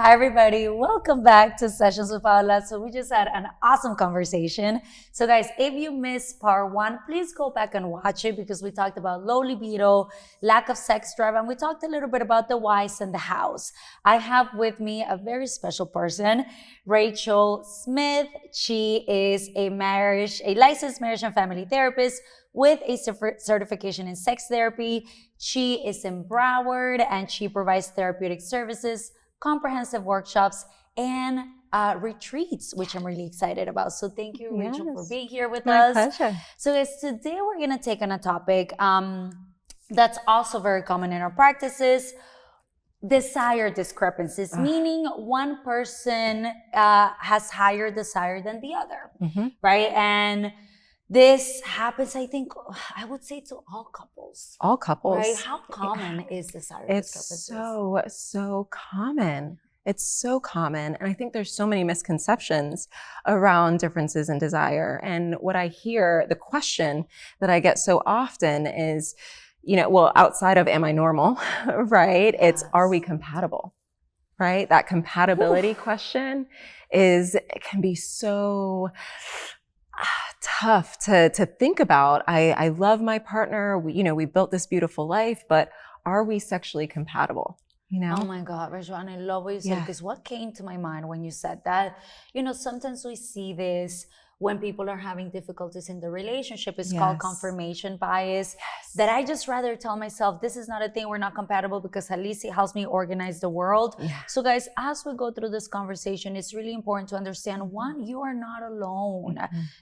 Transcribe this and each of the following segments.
Hi, everybody. Welcome back to Sessions with Paola. So we just had an awesome conversation. So guys, if you missed part one, please go back and watch it because we talked about low libido, lack of sex drive, and we talked a little bit about the whys and the hows. I have with me a very special person, Rachel Smith. She is a licensed marriage and family therapist with a certification in sex therapy. She is in Broward and she provides therapeutic services, comprehensive workshops, and retreats, which I'm really excited about. So thank you, Rachel, for being here with us. My pleasure. So guys, today we're going to take on a topic that's also very common in our practices: desire discrepancies, meaning one person has higher desire than the other, right? And this happens, I think, I would say to all couples. All couples. Right? How common is desire discrepancies? It's so common. It's so common. And I think there's so many misconceptions around differences in desire. And what I hear, the question that I get so often is, outside of am I normal, right? Yes. It's, are we compatible, right? That compatibility question can be so tough to think about. I love my partner. We built this beautiful life, but are we sexually compatible? Oh my God, Rachel, and I love what you said, because what came to my mind when you said that, sometimes we see this when people are having difficulties in the relationship. It's called confirmation bias, that I just rather tell myself, this is not a thing, we're not compatible, because at least it helps me organize the world. So guys, as we go through this conversation, it's really important to understand, one, you are not alone.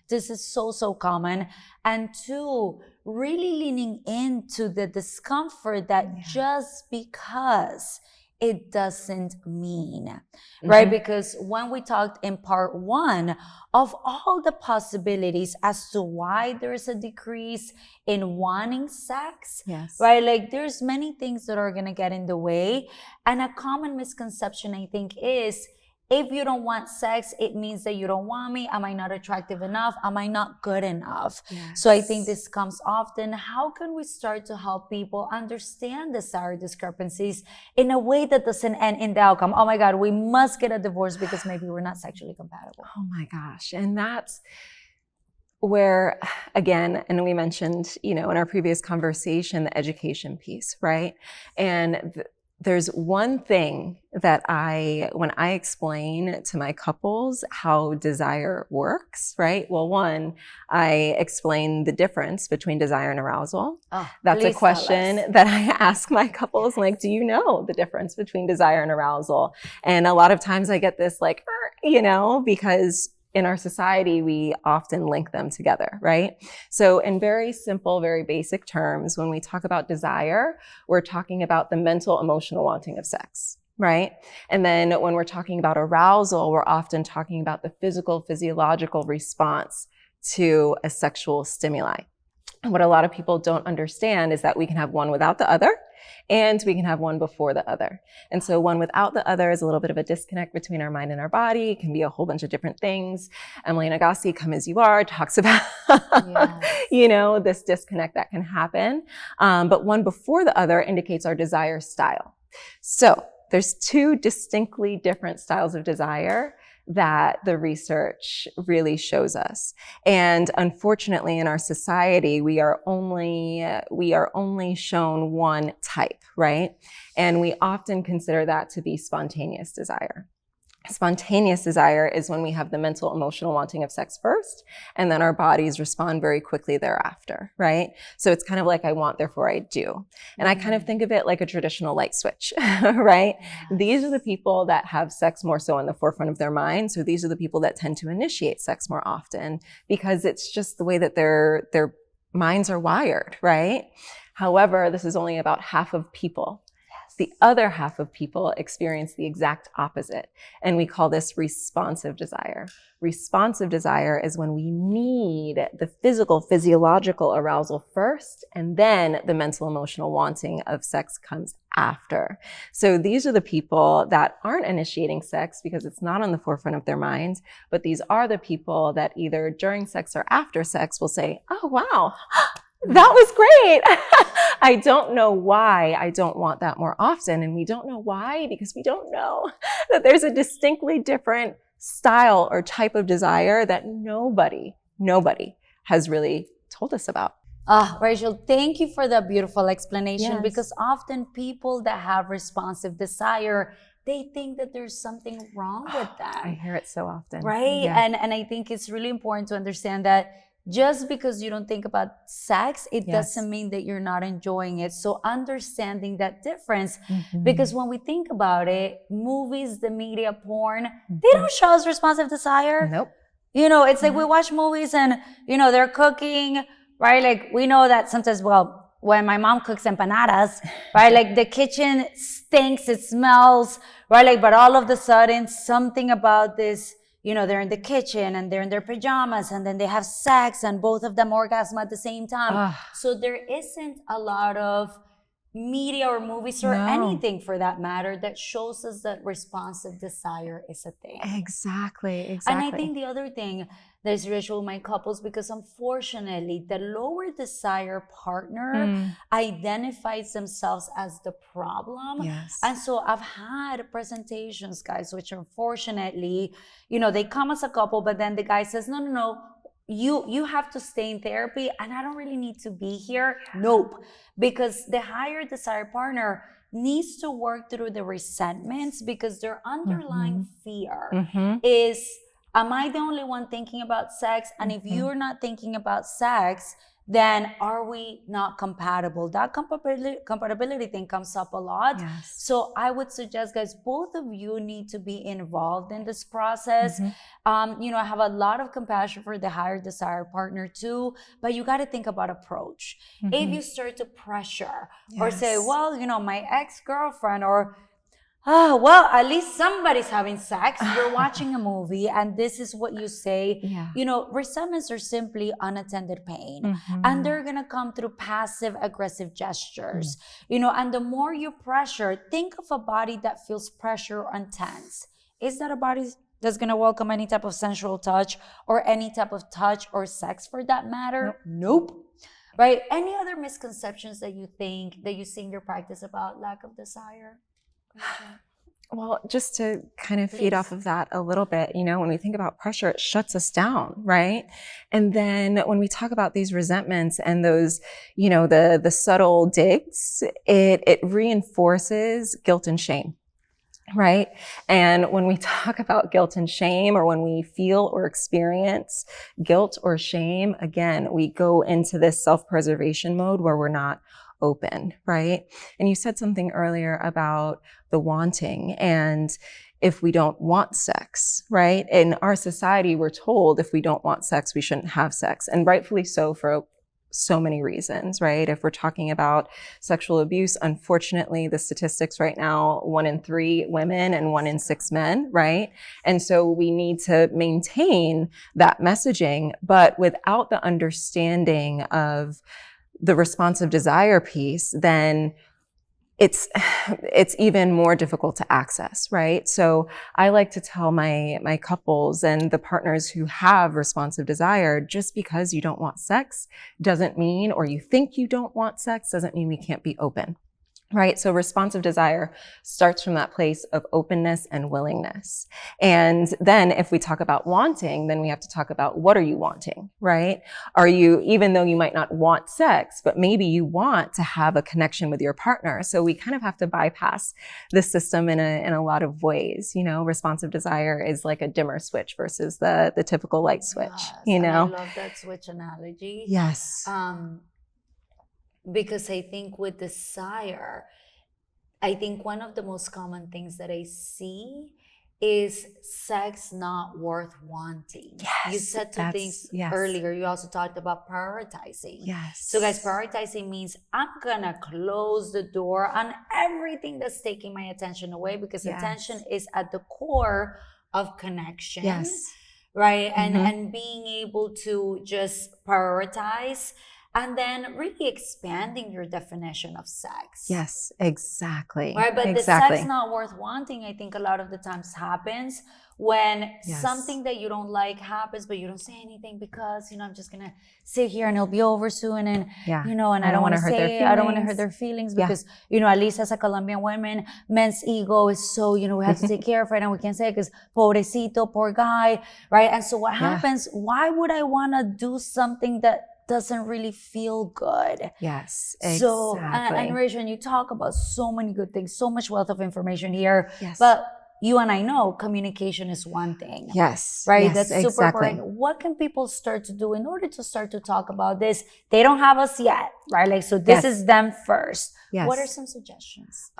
This is so common. And two, really leaning into the discomfort that just because it doesn't mean, right? Because when we talked in part one of all the possibilities as to why there's a decrease in wanting sex, right? Like there's many things that are going to get in the way. And a common misconception, I think, is if you don't want sex, it means that you don't want me. Am I not attractive enough? Am I not good enough? So I think this comes often. How can we start to help people understand desire discrepancies in a way that doesn't end in the outcome? Oh my God, we must get a divorce because maybe we're not sexually compatible. Oh my gosh. And that's where, again, and we mentioned, in our previous conversation, the education piece, right? And there's one thing that when I explain to my couples how desire works, right? Well, one, I explain the difference between desire and arousal. That's a question that I ask my couples, like, do you know the difference between desire and arousal? And a lot of times I get this like, because in our society, we often link them together, right? So in very simple, very basic terms, when we talk about desire, we're talking about the mental, emotional wanting of sex, right? And then when we're talking about arousal, we're often talking about the physical, physiological response to a sexual stimuli. And what a lot of people don't understand is that we can have one without the other, and we can have one before the other. And so one without the other is a little bit of a disconnect between our mind and our body. It can be a whole bunch of different things. Emily Nagassi, Come As You Are, talks about, this disconnect that can happen. But one before the other indicates our desire style. So there's two distinctly different styles of desire that the research really shows us. And unfortunately, in our society, we are only shown one type, right? And we often consider that to be spontaneous desire. Spontaneous desire is when we have the mental, emotional wanting of sex first, and then our bodies respond very quickly thereafter, right? So it's kind of like I want, therefore I do. And I kind of think of it like a traditional light switch, right? These are the people that have sex more so in the forefront of their mind. So these are the people that tend to initiate sex more often because it's just the way that their minds are wired, right? However, this is only about half of people. The other half of people experience the exact opposite. And we call this responsive desire. Responsive desire is when we need the physical, physiological arousal first, and then the mental, emotional wanting of sex comes after. So these are the people that aren't initiating sex because it's not on the forefront of their minds, but these are the people that either during sex or after sex will say, oh, wow, that was great. I don't know why I don't want that more often. And we don't know why because we don't know that there's a distinctly different style or type of desire that nobody has really told us about. Rachel, thank you for that beautiful explanation, because often people that have responsive desire, they think that there's something wrong with them. I hear it so often. Right? Yeah. And I think it's really important to understand that just because you don't think about sex, it doesn't mean that you're not enjoying it. So understanding that difference, because when we think about it, movies, the media, porn, they don't show us responsive desire. Nope. You know, it's like we watch movies and, you know, they're cooking, right? Like we know that sometimes, well, when my mom cooks empanadas, right? Like the kitchen stinks, it smells, right? Like, but all of a sudden something about this, you know, they're in the kitchen and they're in their pajamas and then they have sex and both of them orgasm at the same time. So there isn't a lot of media or movies or anything for that matter that shows us that responsive desire is a thing. Exactly. And I think the other thing that is usual with my couples, because unfortunately the lower desire partner identifies themselves as the problem. And so I've had presentations, guys, which unfortunately, you know, they come as a couple, but then the guy says, no, you have to stay in therapy and I don't really need to be here. Nope. Because the higher desire partner needs to work through the resentments, because their underlying fear is, am I the only one thinking about sex? And if you're not thinking about sex, then are we not compatible? That compatibility thing comes up a lot. So I would suggest, guys, both of you need to be involved in this process. You know, I have a lot of compassion for the higher desire partner too, but you got to think about approach. If you start to pressure or say, well, you know, my ex-girlfriend, or well, at least somebody's having sex. You're watching a movie and this is what you say. You know, resentments are simply unattended pain. And they're going to come through passive aggressive gestures. You know, and the more you pressure, think of a body that feels pressure or tense. Is that a body that's going to welcome any type of sensual touch or any type of touch or sex for that matter? Nope. Right? Any other misconceptions that you think, that you see in your practice about lack of desire? Well, just to kind of feed off of that a little bit, you know, when we think about pressure, it shuts us down, right? And then when we talk about these resentments and those, you know, the subtle digs, it reinforces guilt and shame. Right? And when we talk about guilt and shame, or when we feel or experience guilt or shame, again, we go into this self-preservation mode where we're not open, right? And you said something earlier about the wanting, and if we don't want sex, right? In our society, we're told if we don't want sex, we shouldn't have sex, and rightfully so for so many reasons, right? If we're talking about sexual abuse, unfortunately, the statistics right now, 1 in 3 women and 1 in 6 men, right? And so we need to maintain that messaging, but without the understanding of the responsive desire piece, then it's even more difficult to access, right? So I like to tell my couples and the partners who have responsive desire, just because you don't want sex doesn't mean, or you think you don't want sex doesn't mean we can't be open. Right? So responsive desire starts from that place of openness and willingness. And then if we talk about wanting, then we have to talk about, what are you wanting, right? Are you, even though you might not want sex, but maybe you want to have a connection with your partner. So we kind of have to bypass the system in a lot of ways. You know, responsive desire is like a dimmer switch versus the typical light switch, you know? I love that switch analogy. Yes. Because I think with desire, I think one of the most common things that I see is sex not worth wanting. You said two things earlier. You also talked about prioritizing. So guys, prioritizing means I'm gonna close the door on everything that's taking my attention away, because attention is at the core of connection. Right? And being able to just prioritize And then really expanding your definition of sex. Yes, exactly. Right, but exactly. the sex not worth wanting, I think a lot of the times happens when something that you don't like happens, but you don't say anything because, I'm just going to sit here and it'll be over soon. And, and I don't want to say, I don't want to hurt their feelings because, at least as a Colombian woman, men's ego is so, we have to take care of it and we can't say it because pobrecito, poor guy, right? And so what happens, why would I want to do something that doesn't really feel good? Yes, exactly. So, and Rachel, you talk about so many good things, so much wealth of information here. Yes. But you and I know communication is one thing. Yes. Right? Yes, that's super important. What can people start to do in order to start to talk about this? They don't have us yet, right? Like, so this is them first. Yes. What are some suggestions?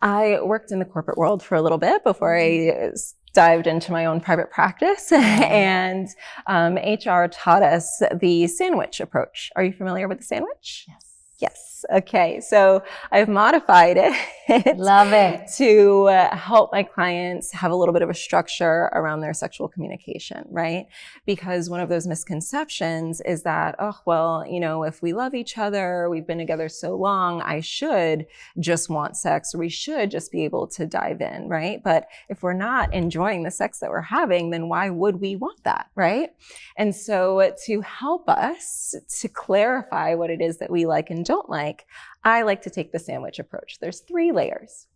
I worked in the corporate world for a little bit before I dived into my own private practice, and HR taught us the sandwich approach. Are you familiar with the sandwich? Yes. Yes. Okay. So I've modified it. Love it. To help my clients have a little bit of a structure around their sexual communication, right? Because one of those misconceptions is that, if we love each other, we've been together so long, I should just want sex, or we should just be able to dive in, right? But if we're not enjoying the sex that we're having, then why would we want that, right? And so to help us to clarify what it is that we like and don't like, I like to take the sandwich approach. There's 3 layers.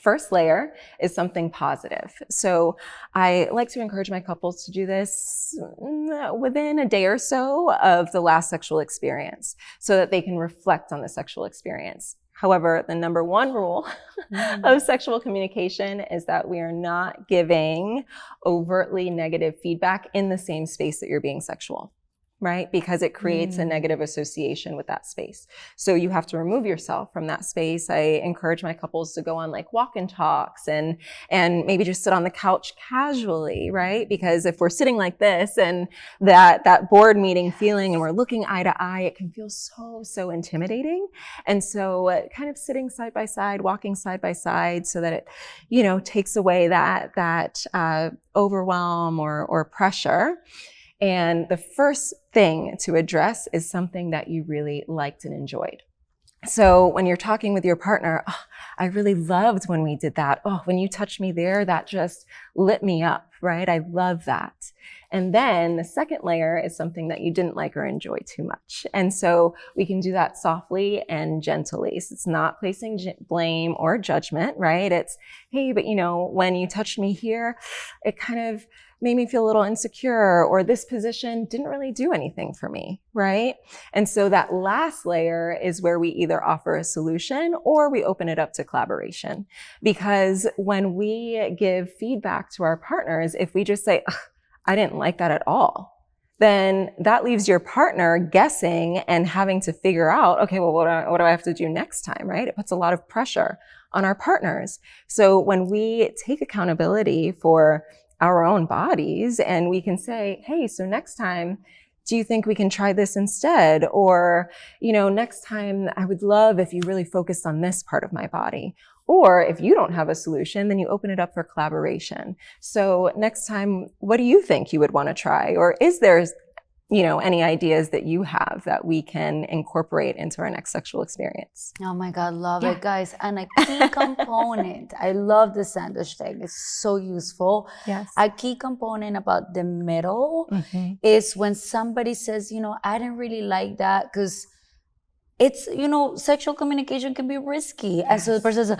First layer is something positive. So I like to encourage my couples to do this within a day or so of the last sexual experience so that they can reflect on the sexual experience. However, the number 1 rule of sexual communication is that we are not giving overtly negative feedback in the same space that you're being sexual. Right? Because it creates a negative association with that space. So you have to remove yourself from that space. I encourage my couples to go on like walk and talks and maybe just sit on the couch casually, right? Because if we're sitting like this and that board meeting feeling and we're looking eye to eye, it can feel so intimidating. And so kind of sitting side by side, walking side by side so that it, takes away that overwhelm or pressure. And the first thing to address is something that you really liked and enjoyed. So when you're talking with your partner, I really loved when we did that. When you touched me there, that just lit me up, right? I love that. And then the second layer is something that you didn't like or enjoy too much. And so we can do that softly and gently. So it's not placing blame or judgment, right? It's, hey, but when you touched me here, it kind of made me feel a little insecure, or this position didn't really do anything for me, right? And so that last layer is where we either offer a solution or we open it up to collaboration. Because when we give feedback to our partners, if we just say, I didn't like that at all, then that leaves your partner guessing and having to figure out, okay, well, what do I have to do next time, right? It puts a lot of pressure on our partners. So when we take accountability for our own bodies and we can say, hey, so next time, do you think we can try this instead? Or, next time I would love if you really focused on this part of my body. Or if you don't have a solution, then you open it up for collaboration. So next time, what do you think you would want to try? Or is there, any ideas that you have that we can incorporate into our next sexual experience? Oh my God, love it, guys. And a key component, I love the sandwich thing. It's so useful. Yes. A key component about the middle is when somebody says, I didn't really like that because it's, sexual communication can be risky. Yes. And so the person says,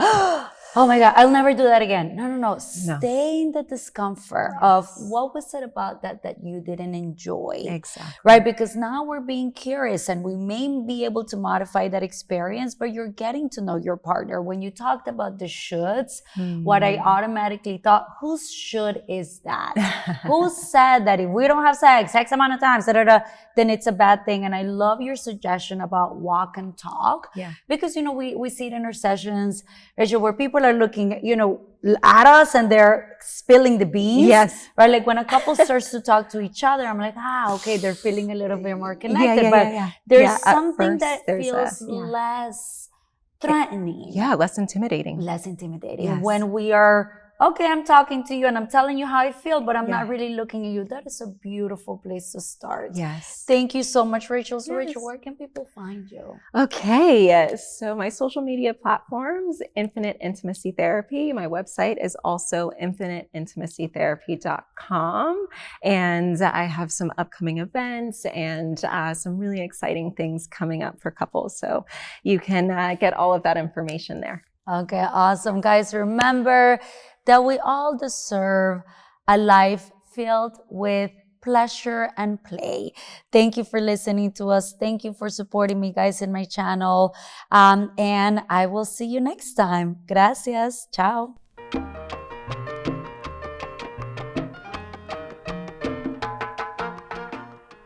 oh my God, I'll never do that again. No. Stay in the discomfort of what was it about that you didn't enjoy. Exactly. Right? Because now we're being curious and we may be able to modify that experience, but you're getting to know your partner. When you talked about the shoulds, what I automatically thought, whose should is that? Who said that if we don't have sex, X amount of times, then it's a bad thing? And I love your suggestion about walk and talk. Yeah. Because, we see it in our sessions, Rachel, where people are looking, at us and they're spilling the beans. Yes. Right? Like when a couple starts to talk to each other, I'm like, okay, they're feeling a little bit more connected. But there's something that feels less threatening. Less intimidating. Less intimidating. Yes. When we are okay, I'm talking to you and I'm telling you how I feel, but I'm not really looking at you. That is a beautiful place to start. Yes. Thank you so much, Rachel. So Rachel, where can people find you? Okay, so my social media platforms, Infinite Intimacy Therapy. My website is also infiniteintimacytherapy.com. And I have some upcoming events and some really exciting things coming up for couples. So you can get all of that information there. Okay, awesome. Guys, remember that we all deserve a life filled with pleasure and play. Thank you for listening to us. Thank you for supporting me, guys, in my channel. And I will see you next time. Gracias. Ciao.